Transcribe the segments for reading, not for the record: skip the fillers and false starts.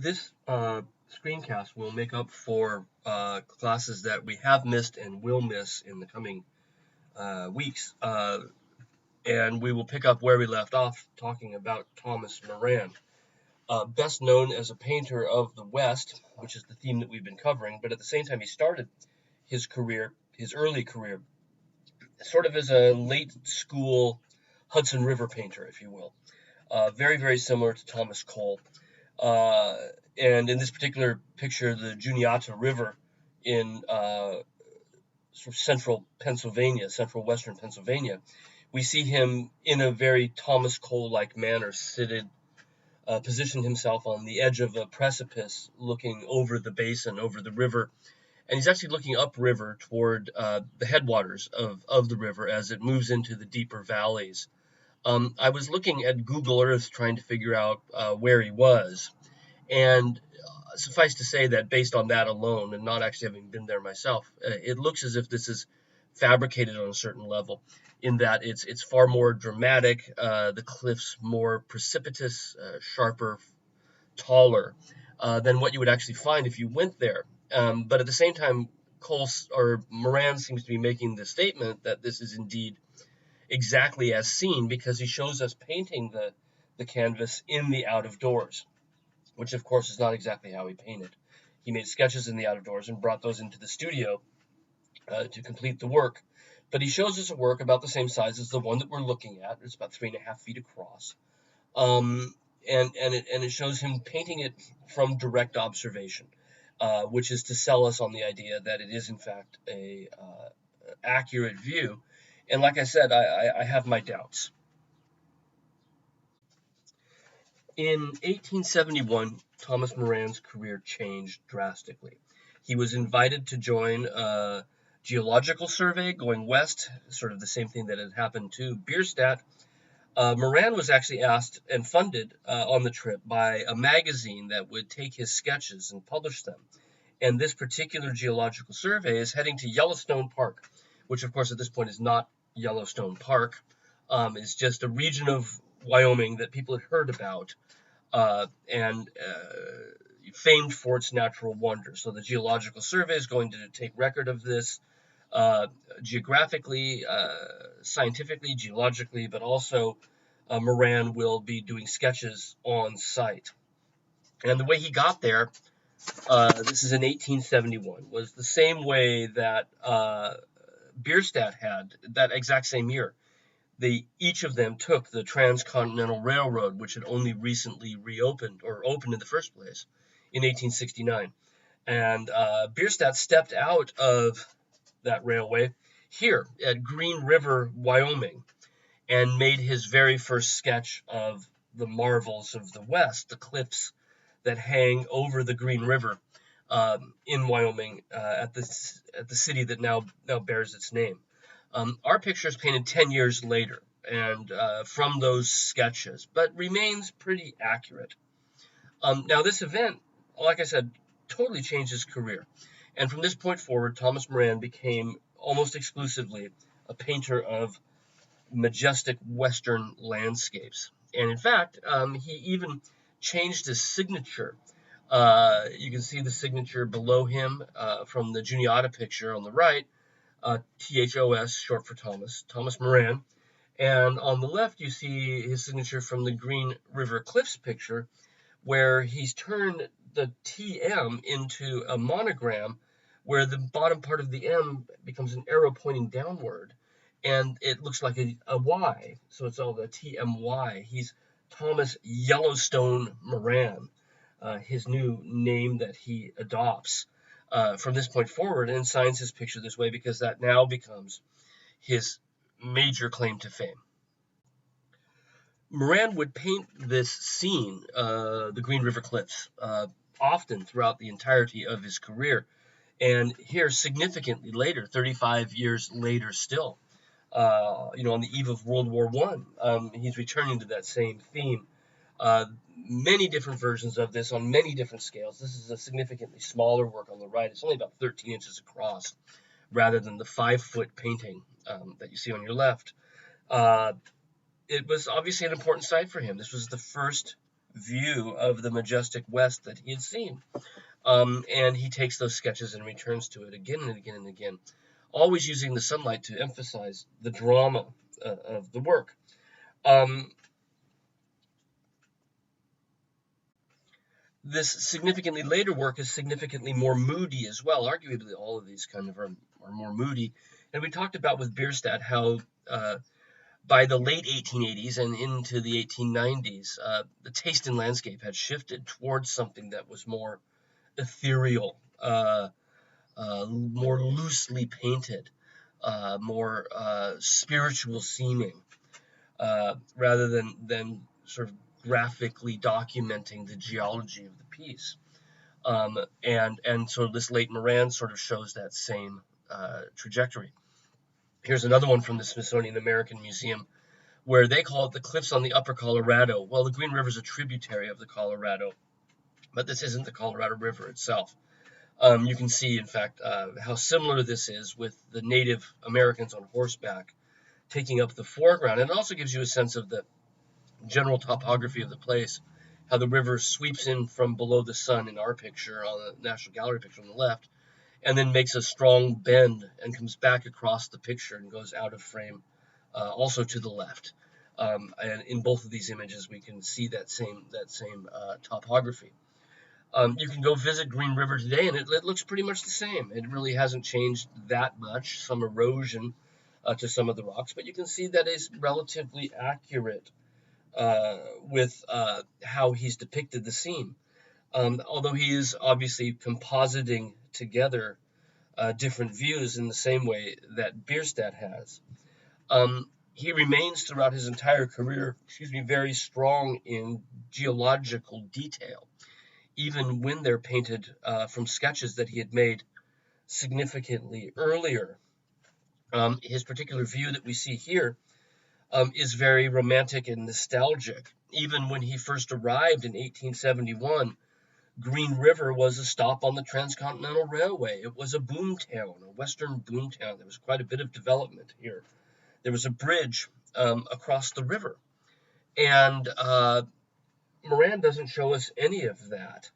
This screencast will make up for classes that we have missed and will miss in the coming weeks. And we will pick up where we left off talking about Thomas Moran, best known as a painter of the West, which is the theme that we've been covering. But at the same time, he started his career, his early career, sort of as a late school Hudson River painter, if you will. Very, very similar to Thomas Cole. Uh, and in this particular picture, the Juniata River in sort of central Pennsylvania, central western Pennsylvania, we see him in a very Thomas Cole-like manner, positioned himself on the edge of a precipice, looking over the basin, over the river, and he's actually looking upriver toward the headwaters of the river as it moves into the deeper valleys. I was looking at Google Earth trying to figure out where he was, and suffice to say that based on that alone, and not actually having been there myself, it looks as if this is fabricated on a certain level, in that it's far more dramatic, the cliffs more precipitous, sharper, taller than what you would actually find if you went there. But at the same time, Moran seems to be making the statement that this is indeed exactly as seen, because he shows us painting the canvas in the out of doors, which of course is not exactly how he painted. He made sketches in the out of doors and brought those into the studio to complete the work. But he shows us a work about the same size as the one that we're looking at. It's about 3.5 feet across. Um, and it shows him painting it from direct observation, which is to sell us on the idea that it is in fact a accurate view. And like I said, I have my doubts. In 1871, Thomas Moran's career changed drastically. He was invited to join a geological survey going west, sort of the same thing that had happened to Bierstadt. Moran was actually asked and funded on the trip by a magazine that would take his sketches and publish them. And this particular geological survey is heading to Yellowstone Park, which of course at this point is not Yellowstone Park. It's just a region of Wyoming that people had heard about, and famed for its natural wonders. So the Geological Survey is going to take record of this geographically, scientifically, geologically, but also Moran will be doing sketches on site. And the way he got there, this is in 1871, was the same way that Bierstadt had that exact same year. Each of them took the Transcontinental Railroad, which had only recently reopened, or opened in the first place, in 1869. And Bierstadt stepped out of that railway here at Green River, Wyoming, and made his very first sketch of the marvels of the West, the cliffs that hang over the Green River in Wyoming, at the city that now bears its name. Our picture is painted 10 years later, and from those sketches, but remains pretty accurate. Now, this event, like I said, totally changed his career. And from this point forward, Thomas Moran became almost exclusively a painter of majestic Western landscapes. And in fact, he even changed his signature. You can see the signature below him from the Juniata picture on the right, THOS, short for Thomas Moran. And on the left, you see his signature from the Green River Cliffs picture, where he's turned the TM into a monogram, where the bottom part of the M becomes an arrow pointing downward, and it looks like a Y, so it's all the TMY. He's Thomas Yellowstone Moran, his new name that he adopts from this point forward, and signs his picture this way because that now becomes his major claim to fame. Moran would paint this scene, the Green River Cliffs, often throughout the entirety of his career. And here, significantly later, 35 years later still, on the eve of World War I, he's returning to that same theme. Many different versions of this on many different scales. This is a significantly smaller work on the right. It's only about 13 inches across, rather than the 5-foot painting that you see on your left. It was obviously an important site for him. This was the first view of the majestic West that he had seen. And he takes those sketches and returns to it again and again and again, always using the sunlight to emphasize the drama of the work. Um, this significantly later work is significantly more moody as well. Arguably, all of these kind of are more moody. And we talked about with Bierstadt how by the late 1880s and into the 1890s, the taste in landscape had shifted towards something that was more ethereal, more loosely painted, more spiritual seeming, rather than sort of graphically documenting the geology of the piece. And so this late Moran sort of shows that same trajectory. Here's another one from the Smithsonian American Museum where they call it the cliffs on the upper Colorado. Well, the Green River is a tributary of the Colorado, but this isn't the Colorado River itself. You can see, in fact, how similar this is with the Native Americans on horseback taking up the foreground. And it also gives you a sense of the general topography of the place, how the river sweeps in from below the sun in our picture on the National Gallery picture on the left, and then makes a strong bend and comes back across the picture and goes out of frame, also to the left. And in both of these images, we can see that same topography. You can go visit Green River today, and it looks pretty much the same. It really hasn't changed that much. Some erosion to some of the rocks, but you can see that it's relatively accurate with how he's depicted the scene. Although he is obviously compositing together different views in the same way that Bierstadt has. He remains throughout his entire career, very strong in geological detail, even when they're painted from sketches that he had made significantly earlier. His particular view that we see here is very romantic and nostalgic. Even when he first arrived in 1871, Green River was a stop on the Transcontinental Railway. It was a boomtown, a western boomtown. There was quite a bit of development here. There was a bridge across the river. And Moran doesn't show us any of that.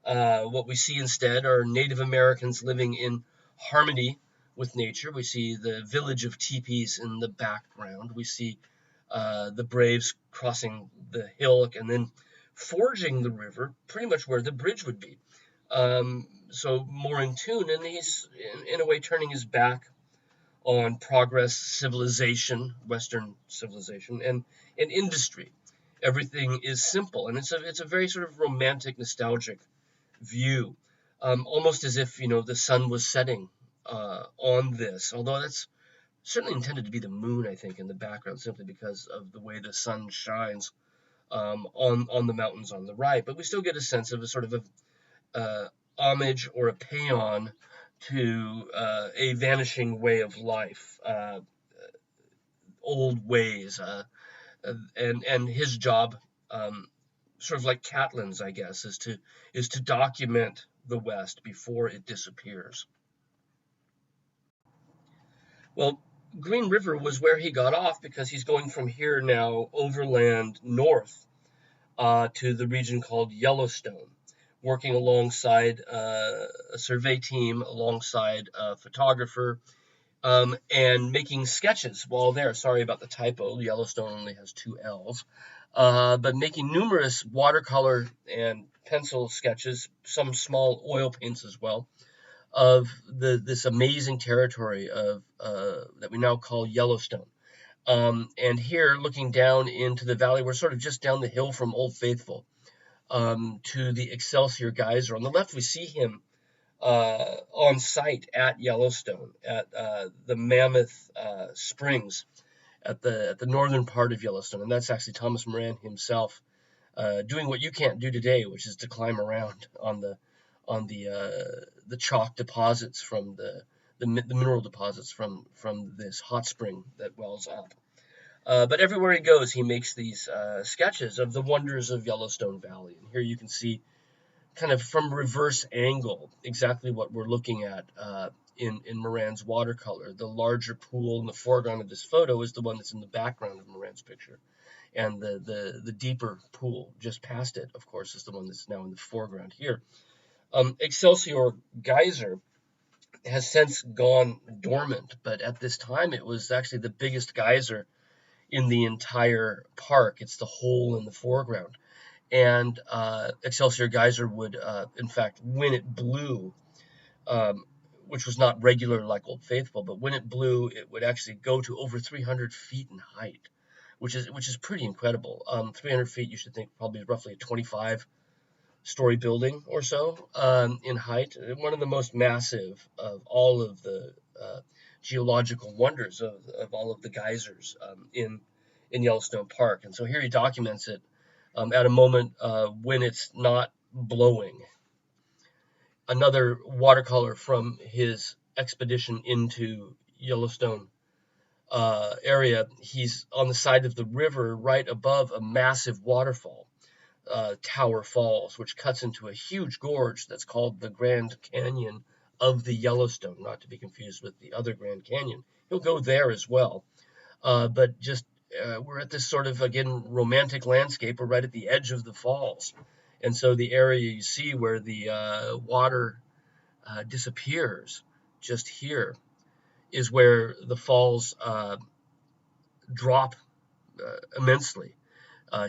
What we see instead are Native Americans living in harmony with nature. We see the village of teepees in the background. We see the Braves crossing the hillock and then forging the river pretty much where the bridge would be. So more in tune, and he's in a way turning his back on progress, civilization, Western civilization, and industry. Everything is simple, and it's a very sort of romantic, nostalgic view, almost as if the sun was setting on this. Although that's certainly intended to be the moon, I think, in the background, simply because of the way the sun shines on the mountains on the right. But we still get a sense of a sort of a homage or a paean to a vanishing way of life, old ways, and his job, sort of like Catlin's, I guess, is to document the West before it disappears. Well, Green River was where he got off because he's going from here now overland north to the region called Yellowstone, working alongside a survey team, alongside a photographer, and making sketches while there. Sorry about the typo. Yellowstone only has two L's. But making numerous watercolor and pencil sketches, some small oil paints as well, of this amazing territory of that we now call Yellowstone. And here, looking down into the valley, we're sort of just down the hill from Old Faithful to the Excelsior Geyser. On the left, we see him on site at Yellowstone, at the Mammoth Springs, at the northern part of Yellowstone. And that's actually Thomas Moran himself doing what you can't do today, which is to climb around on the chalk deposits from the mineral deposits from this hot spring that wells up. But everywhere he goes, he makes these sketches of the wonders of Yellowstone Valley. And here you can see, kind of from reverse angle, exactly what we're looking at in Moran's watercolor. The larger pool in the foreground of this photo is the one that's in the background of Moran's picture. and the deeper pool just past it, of course, is the one that's now in the foreground here. Excelsior Geyser has since gone dormant, but at this time it was actually the biggest geyser in the entire park. It's the hole in the foreground. And Excelsior Geyser would, in fact, when it blew, um, which was not regular like Old Faithful, but when it blew, it would actually go to over 300 feet in height, which is pretty incredible. 300 feet, you should think probably roughly a 25-story building or so in height. One of the most massive of all of the geological wonders of all of the geysers in Yellowstone Park. And so here he documents it at a moment when it's not blowing. Another watercolor from his expedition into Yellowstone area. He's on the side of the river right above a massive waterfall, Tower Falls, which cuts into a huge gorge that's called the Grand Canyon of the Yellowstone, not to be confused with the other Grand Canyon. He'll go there as well. But just we're at this sort of, again, romantic landscape. We're right at the edge of the falls. And so the area you see where the water disappears just here is where the falls drop immensely.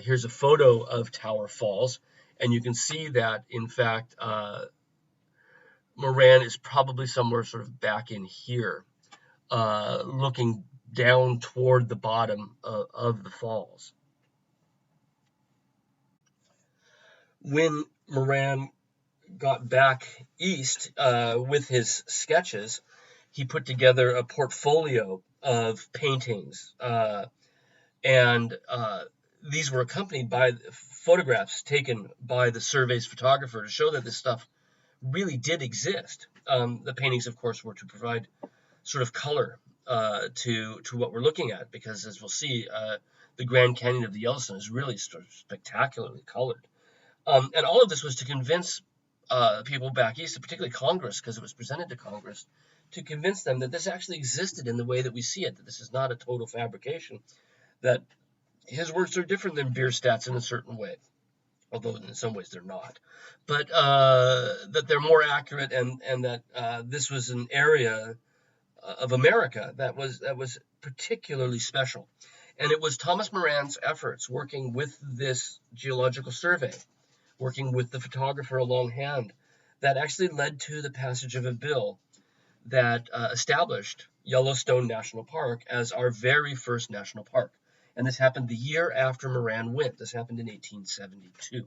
Here's a photo of Tower Falls, and you can see that, in fact, Moran is probably somewhere sort of back in here, looking down toward the bottom of the falls. When Moran got back east with his sketches, he put together a portfolio of paintings, and these were accompanied by photographs taken by the survey's photographer to show that this stuff really did exist. The paintings, of course, were to provide sort of color to what we're looking at, because as we'll see, the Grand Canyon of the Yellowstone is really sort of spectacularly colored. And all of this was to convince people back east, particularly Congress, because it was presented to Congress, to convince them that this actually existed in the way that we see it, that this is not a total fabrication, that his works are different than Bierstadt's in a certain way, although in some ways they're not, but that they're more accurate, and that this was an area of America that was particularly special. And it was Thomas Moran's efforts working with this geological survey, working with the photographer along hand, that actually led to the passage of a bill that established Yellowstone National Park as our very first national park. And this happened the year after Moran went. This happened in 1872.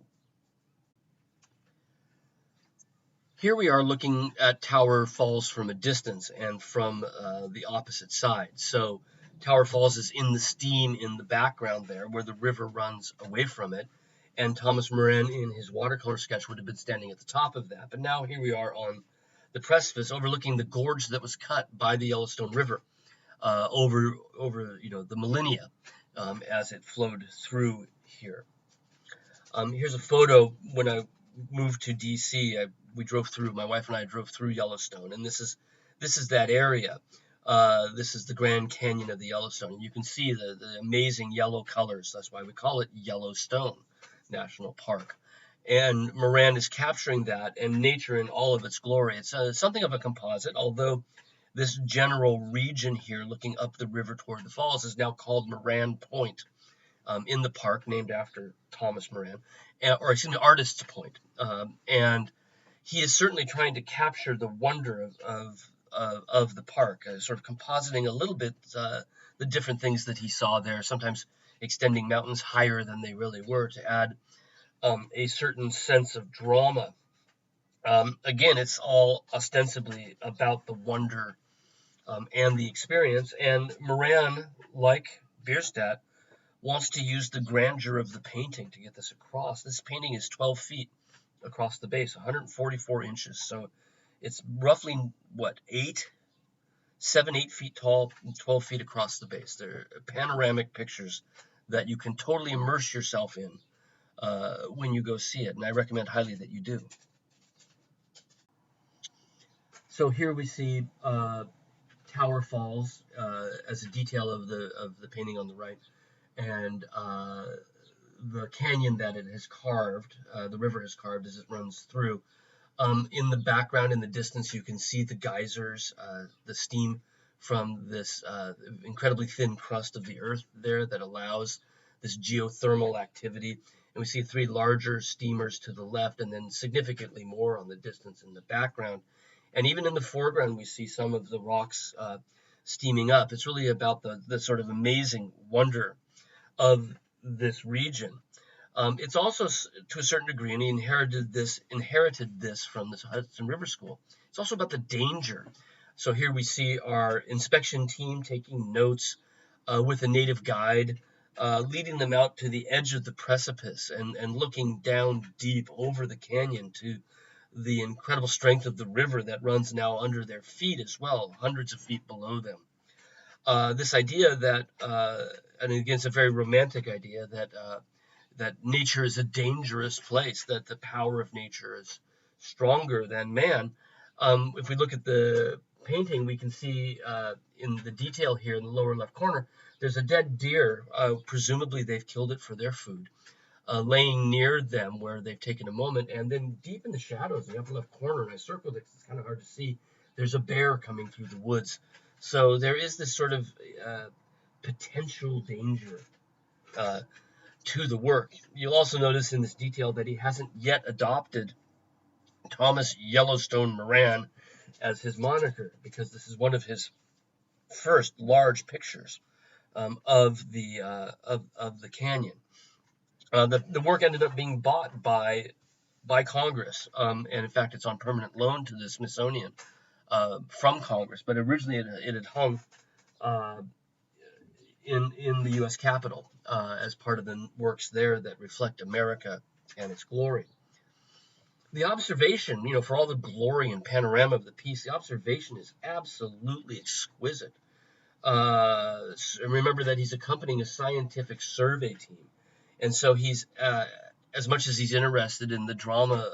Here we are looking at Tower Falls from a distance and from the opposite side. So Tower Falls is in the steam in the background there, where the river runs away from it. And Thomas Moran, in his watercolor sketch, would have been standing at the top of that. But now here we are on the precipice, overlooking the gorge that was cut by the Yellowstone River over the millennia as it flowed through here. Here's a photo when I moved to D.C. My wife and I drove through Yellowstone, and this is that area. This is the Grand Canyon of the Yellowstone, and you can see the amazing yellow colors. That's why we call it Yellowstone National Park. And Moran is capturing that and nature in all of its glory. It's something of a composite, although this general region here, looking up the river toward the falls, is now called Moran Point in the park, named after Thomas Moran, Artist's Point. And he is certainly trying to capture the wonder of the park, sort of compositing a little bit the different things that he saw there, sometimes extending mountains higher than they really were to add a certain sense of drama. Again, it's all ostensibly about the wonder and the experience. And Moran, like Bierstadt, wants to use the grandeur of the painting to get this across. This painting is 12 feet across the base, 144 inches. So it's roughly, 8 feet tall, 12 feet across the base. They're panoramic pictures that you can totally immerse yourself in when you go see it, and I recommend highly that you do. So here we see Tower Falls as a detail of the painting on the right, and the canyon that it has carved, the river has carved as it runs through. In the background, in the distance, you can see the geysers, the steam from this incredibly thin crust of the earth there that allows this geothermal activity. And we see three larger steamers to the left, and then significantly more on the distance in the background. And even in the foreground, we see some of the rocks steaming up. It's really about the sort of amazing wonder of this region. It's also, to a certain degree, and he inherited this from the Hudson River School. It's also about the danger. So here we see our inspection team taking notes with a native guide, leading them out to the edge of the precipice and looking down deep over the canyon to the incredible strength of the river that runs now under their feet as well, hundreds of feet below them. This idea that, and again, it's a very romantic idea that nature is a dangerous place, that the power of nature is stronger than man. If we look at the painting, we can see in the detail here in the lower left corner, there's a dead deer. Presumably they've killed it for their food, laying near them where they've taken a moment. And then deep in the shadows, in the upper left corner, and I circled it, it's kind of hard to see, there's a bear coming through the woods. So there is this sort of potential danger to the work. You'll also notice in this detail that he hasn't yet adopted Thomas Yellowstone Moran as his moniker, because this is one of his first large pictures of the canyon. The work ended up being bought by Congress, and in fact, it's on permanent loan to the Smithsonian from Congress. But originally, it had hung in the U.S. Capitol as part of the works there that reflect America and its glory. The observation, for all the glory and panorama of the piece, the observation is absolutely exquisite. Remember that he's accompanying a scientific survey team, and so he's as much as he's interested in the drama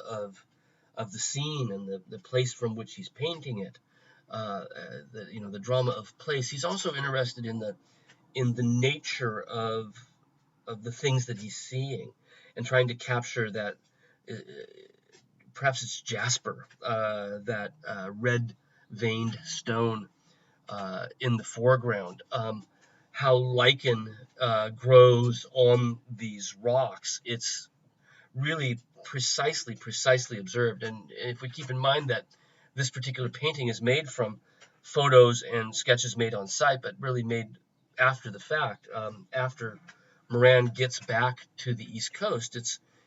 of the scene and the place from which he's painting it, the drama of place. He's also interested in the nature of the things that he's seeing, and trying to capture that. Perhaps it's jasper, that red-veined stone in the foreground. How lichen grows on these rocks. It's really precisely observed. And if we keep in mind that this particular painting is made from photos and sketches made on site, but really made after the fact, after Moran gets back to the East Coast,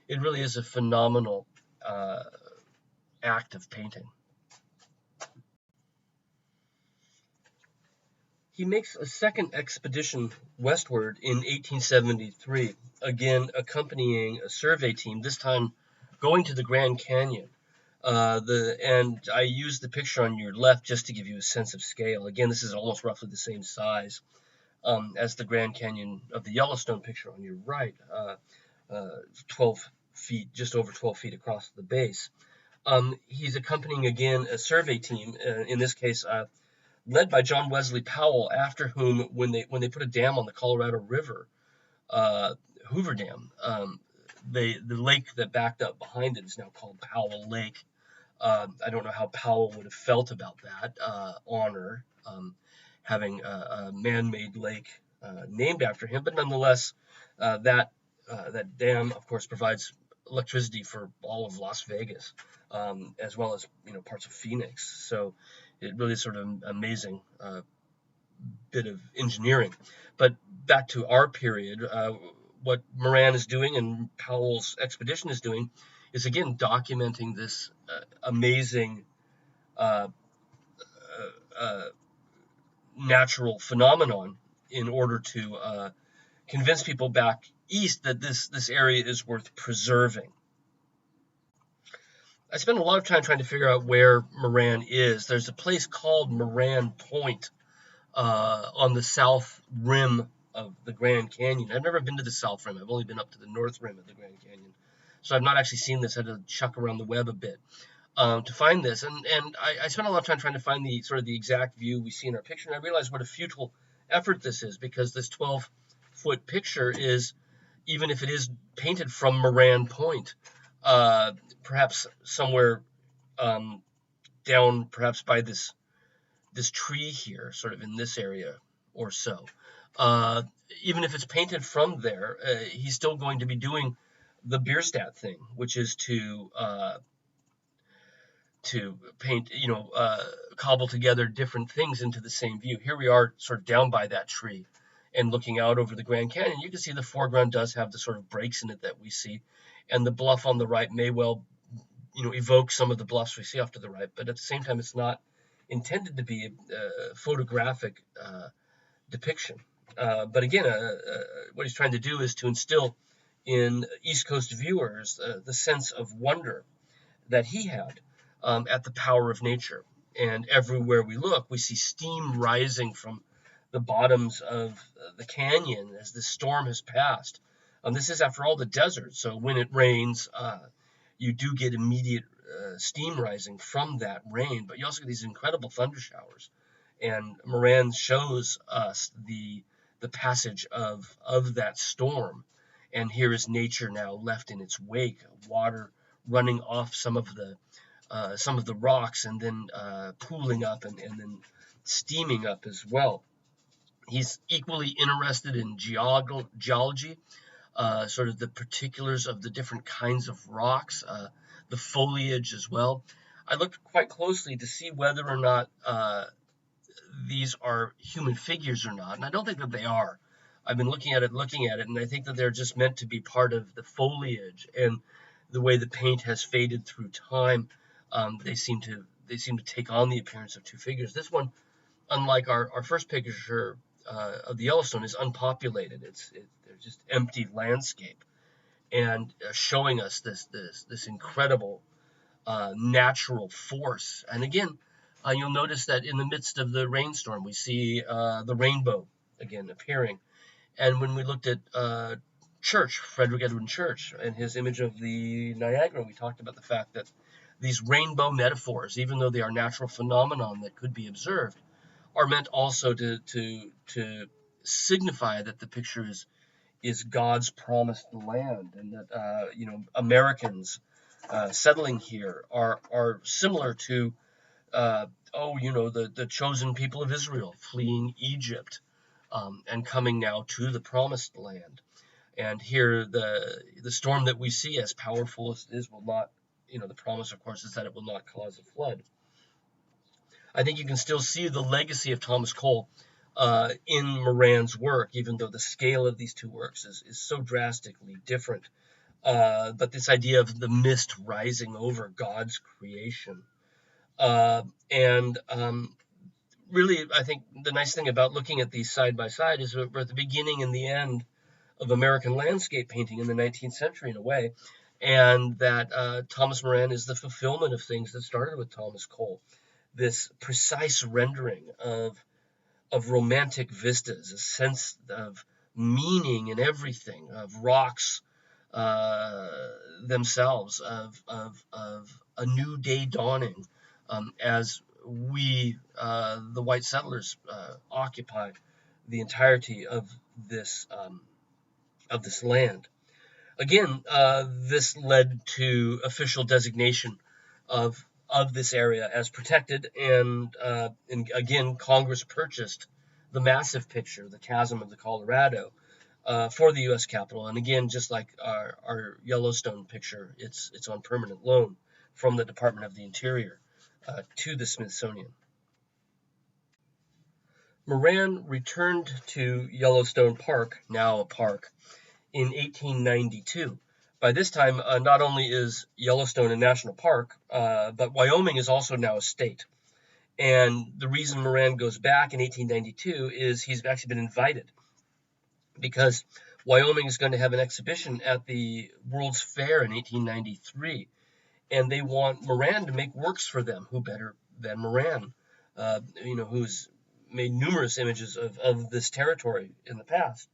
it really is a phenomenal act of painting. He makes a second expedition westward in 1873, again accompanying a survey team, this time going to the Grand Canyon. And I used the picture on your left just to give you a sense of scale. Again, this is almost roughly the same size as the Grand Canyon of the Yellowstone picture on your right, 12 feet, just over 12 feet across the base. He's accompanying again a survey team, in this case led by John Wesley Powell, after whom, when they put a dam on the Colorado River, Hoover Dam, the lake that backed up behind it is now called Powell Lake. I don't know how Powell would have felt about that honor, having a man-made lake named after him, but nonetheless, that dam, of course, provides electricity for all of Las Vegas, as well as parts of Phoenix. So it really is sort of an amazing bit of engineering. But back to our period, what Moran is doing and Powell's expedition is doing is again documenting this amazing natural phenomenon in order to convince people back east that this area is worth preserving. I spent a lot of time trying to figure out where Moran is. There's a place called Moran Point on the south rim of the Grand Canyon. I've never been to the south rim. I've only been up to the north rim of the Grand Canyon. So I've not actually seen this. I had to chuck around the web a bit to find this. And I spent a lot of time trying to find the exact view we see in our picture. And I realized what a futile effort this is, because this 12 foot picture is, even if it is painted from Moran Point, uh, perhaps somewhere down, perhaps by this tree here, sort of in this area or so. Uh, Even if it's painted from there, he's still going to be doing the Bierstadt thing, which is to paint, cobble together different things into the same view. Here we are sort of down by that tree and looking out over the Grand Canyon. You can see the foreground does have the sort of breaks in it that we see, and the bluff on the right may well, evoke some of the bluffs we see off to the right, but at the same time, it's not intended to be a photographic depiction. But again, what he's trying to do is to instill in East Coast viewers the sense of wonder that he had at the power of nature. And everywhere we look, we see steam rising from the bottoms of the canyon as the storm has passed. This is, after all, the desert, so when it rains, you do get immediate steam rising from that rain, but you also get these incredible thunder showers. And Moran shows us the passage of that storm. And here is nature now left in its wake, water running off some of the rocks, and then pooling up, and then steaming up as well. He's equally interested in geology, sort of the particulars of the different kinds of rocks, the foliage as well. I looked quite closely to see whether or not these are human figures or not, and I don't think that they are. I've been looking at it, and I think that they're just meant to be part of the foliage and the way the paint has faded through time. They seem to take on the appearance of two figures. This one, unlike our first picture of the Yellowstone, is unpopulated. They're just empty landscape, and showing us this incredible natural force. And again, you'll notice that in the midst of the rainstorm, we see the rainbow again appearing. And when we looked at Frederick Edwin Church, and his image of the Niagara, we talked about the fact that these rainbow metaphors, even though they are natural phenomenon that could be observed, are meant also to signify that the picture is God's promised land, and that Americans settling here are similar to the chosen people of Israel fleeing Egypt, and coming now to the promised land. And here the storm that we see, as powerful as it is, will not, the promise, of course, is that it will not cause a flood. I think you can still see the legacy of Thomas Cole in Moran's work, even though the scale of these two works is so drastically different. But this idea of the mist rising over God's creation. And really, I think the nice thing about looking at these side by side is we're at the beginning and the end of American landscape painting in the 19th century, in a way, and that Thomas Moran is the fulfillment of things that started with Thomas Cole. This precise rendering of romantic vistas, a sense of meaning in everything, of rocks themselves, of a new day dawning, as we, the white settlers, occupy the entirety of this land. Again, this led to official designation of this area as protected, and again, Congress purchased the massive picture, the Chasm of the Colorado, for the U.S. Capitol. And again, just like our Yellowstone picture, it's on permanent loan from the Department of the Interior to the Smithsonian. Moran returned to Yellowstone Park, now a park, in 1892. By this time, not only is Yellowstone a national park, but Wyoming is also now a state. And the reason Moran goes back in 1892 is he's actually been invited, because Wyoming is going to have an exhibition at the World's Fair in 1893, and they want Moran to make works for them. Who better than Moran, who's made numerous images of this territory in the past,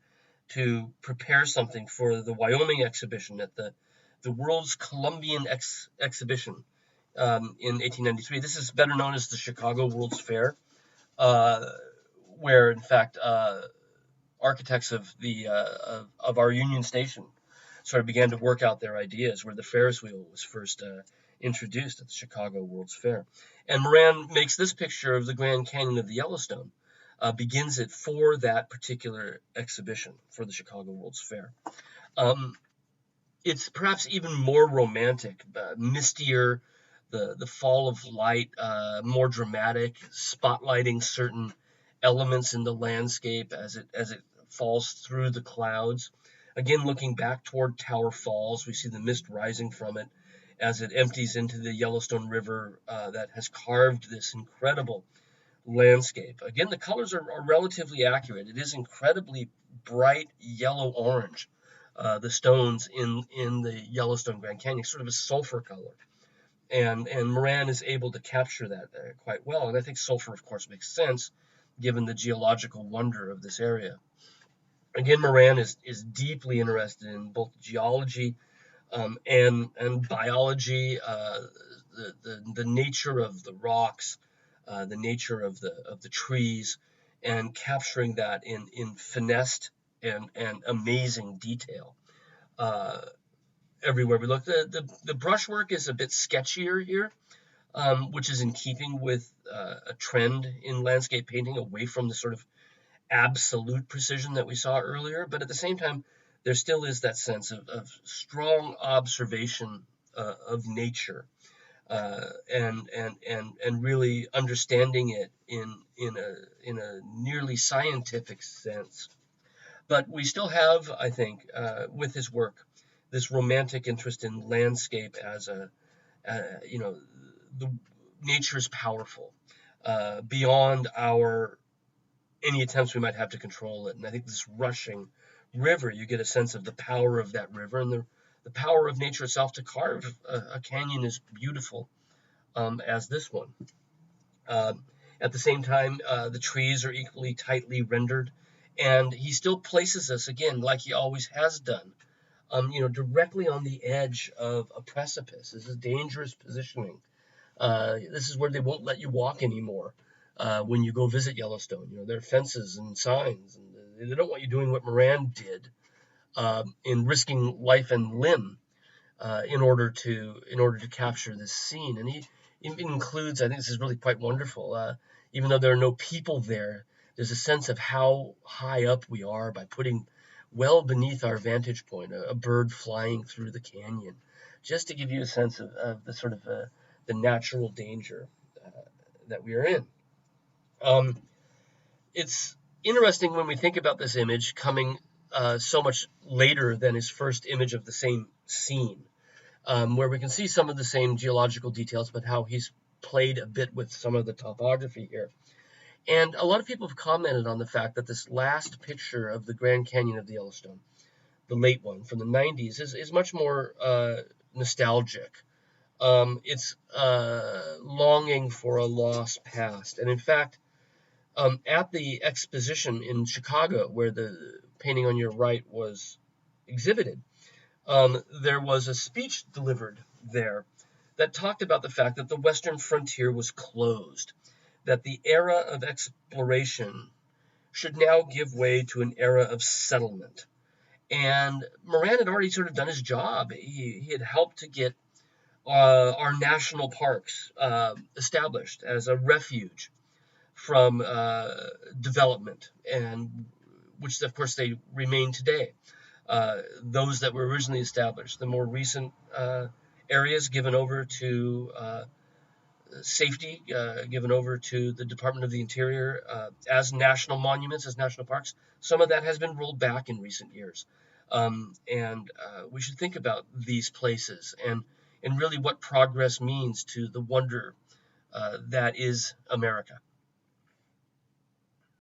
to prepare something for the Wyoming exhibition at the World's Columbian Exhibition in 1893. This is better known as the Chicago World's Fair, where, in fact, architects of of our Union Station sort of began to work out their ideas, where the Ferris wheel was first introduced at the Chicago World's Fair. And Moran makes this picture of the Grand Canyon of the Yellowstone, begins it for that particular exhibition for the Chicago World's Fair. Um, it's perhaps even more romantic, mistier, the fall of light, more dramatic, spotlighting certain elements in the landscape as it falls through the clouds. Again, looking back toward Tower Falls, we see the mist rising from it as it empties into the Yellowstone River that has carved this incredible landscape. Again, the colors are relatively accurate. It is incredibly bright yellow orange. The stones in the Yellowstone Grand Canyon, sort of a sulfur color, and Moran is able to capture that quite well. And I think sulfur, of course, makes sense given the geological wonder of this area. Again, Moran is deeply interested in both geology and biology, the nature of the rocks, the nature of the trees, and capturing that in finessed and amazing detail. Uh, Everywhere we look, the brushwork is a bit sketchier here, which is in keeping with a trend in landscape painting away from the sort of absolute precision that we saw earlier. But at the same time, there still is that sense of strong observation of nature, and really understanding it in a nearly scientific sense. But we still have, I think, with his work, this romantic interest in landscape as you know, the nature is powerful beyond our any attempts we might have to control it. And I think this rushing river, you get a sense of the power of that river and the power of nature itself to carve a canyon as beautiful as this one. Uh, at the same time, the trees are equally tightly rendered, and he still places us again, like he always has done, directly on the edge of a precipice. This is dangerous positioning. This is where they won't let you walk anymore when you go visit Yellowstone. There are fences and signs, and they don't want you doing what Moran did in risking life and limb in order to capture this scene. And he includes, I think this is really quite wonderful. Even though there are no people there, there's a sense of how high up we are by putting well beneath our vantage point a bird flying through the canyon, just to give you a sense of the sort of the natural danger that we are in. It's interesting when we think about this image coming so much later than his first image of the same scene, where we can see some of the same geological details, but how he's played a bit with some of the topography here. And a lot of people have commented on the fact that this last picture of the Grand Canyon of the Yellowstone, the late one from the 90s, is much more nostalgic. It's longing for a lost past. And in fact, at the exposition in Chicago, where the painting on your right was exhibited, there was a speech delivered there that talked about the fact that the Western frontier was closed, that the era of exploration should now give way to an era of settlement. And Moran had already sort of done his job. He had helped to get our national parks established as a refuge from development, and which of course they remain today. Those that were originally established, the more recent areas given over to safety, given over to the Department of the Interior as national monuments, as national parks. Some of that has been rolled back in recent years. And we should think about these places and really what progress means to the wonder that is America.